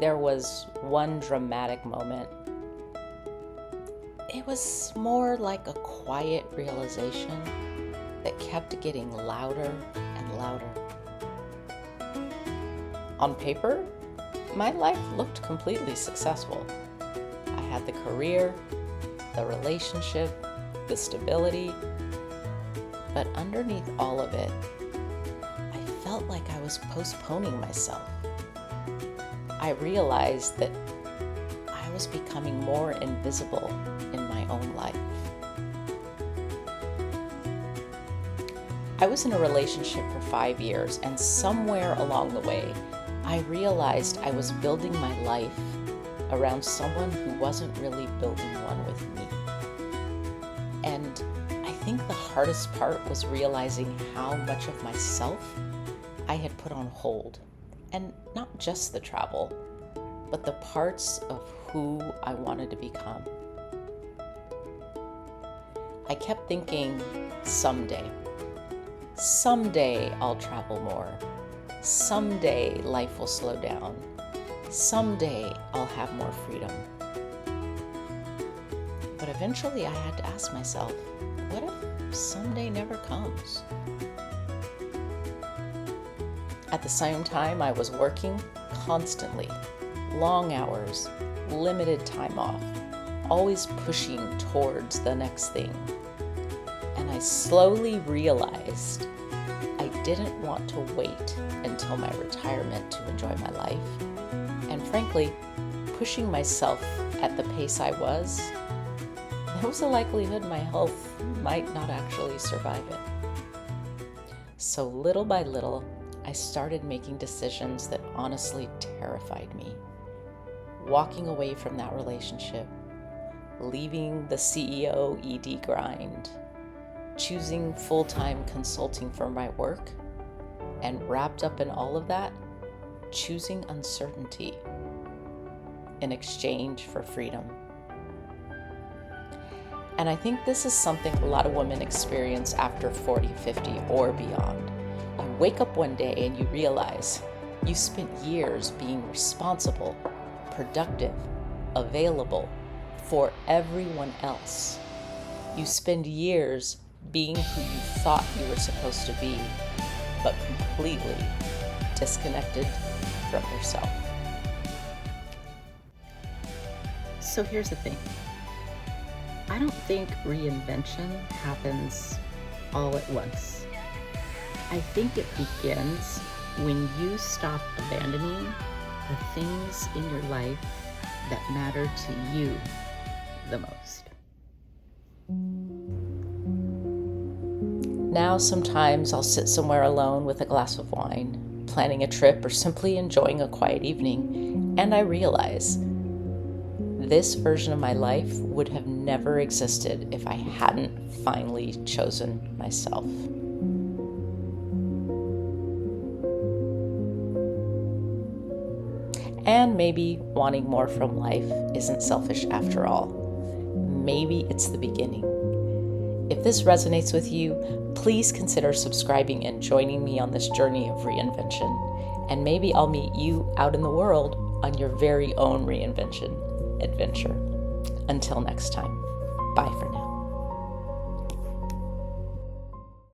there was one dramatic moment. It was more like a quiet realization that kept getting louder and louder. On paper, my life looked completely successful. I had the career, the relationship, the stability, but underneath all of it, I felt like I was postponing myself. I realized that I was becoming more invisible in my own life. I was in a relationship for 5 years, and somewhere along the way, I realized I was building my life around someone who wasn't really building one with me. And I think the hardest part was realizing how much of myself I had put on hold. And not just the travel, but the parts of who I wanted to become. I kept thinking, someday I'll travel more. Someday life will slow down. Someday I'll have more freedom. But eventually I had to ask myself, what if someday never comes? At the same time, I was working constantly, long hours, limited time off, always pushing towards the next thing. And I slowly realized I didn't want to wait until my retirement to enjoy my life. And frankly, pushing myself at the pace I was, there was a likelihood my health might not actually survive it. So little by little, I started making decisions that honestly terrified me. Walking away from that relationship, leaving the CEO ED grind, choosing full-time consulting for my work, and wrapped up in all of that, choosing uncertainty in exchange for freedom. And I think this is something a lot of women experience after 40, 50, or beyond. You wake up one day and you realize you spent years being responsible, productive, available for everyone else. You spend years being who you thought you were supposed to be, but completely disconnected from yourself. So here's the thing. I don't think reinvention happens all at once. I think it begins when you stop abandoning the things in your life that matter to you the most. Now sometimes I'll sit somewhere alone with a glass of wine, planning a trip or simply enjoying a quiet evening, and I realize this version of my life would have never existed if I hadn't finally chosen myself. And maybe wanting more from life isn't selfish after all. Maybe it's the beginning. If this resonates with you, please consider subscribing and joining me on this journey of reinvention. And maybe I'll meet you out in the world on your very own reinvention adventure. Until next time, bye for now.